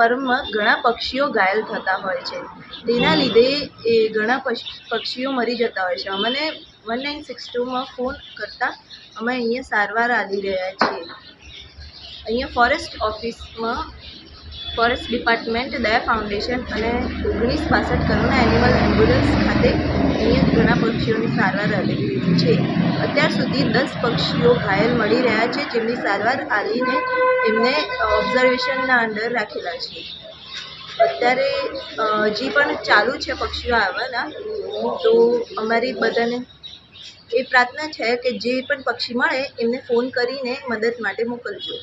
ફાર્મમાં ઘણા પક્ષીઓ ઘાયલ થતા હોય છે, તેના લીધે એ ઘણા પક્ષીઓ મરી જતા હોય છે. અમને 1962માં ફોન કરતાં અમે અહીંયા સારવાર આપી રહ્યા છીએ. અહીંયા ફોરેસ્ટ ઓફિસમાં ફોરેસ્ટ ડિપાર્ટમેન્ટ, દયા ફાઉન્ડેશન અને 1962 કરુણા એનિમલ એમ્બ્યુલન્સ ખાતે અહીંયા ઘણા પક્ષીઓની સારવાર આપી રહી છે. અત્યાર સુધી 10 પક્ષીઓ ઘાયલ મળી રહ્યા છે, જેમની સારવાર આલીને એમને ઓબ્ઝર્વેશનના અંડર રાખેલા છે. અત્યારે હજી પણ ચાલુ છે પક્ષીઓ આવવાના. તો અમારી બધાને એ પ્રાર્થના છે કે જે પણ પક્ષી મળે એમને ફોન કરીને મદદ માટે મોકલજો.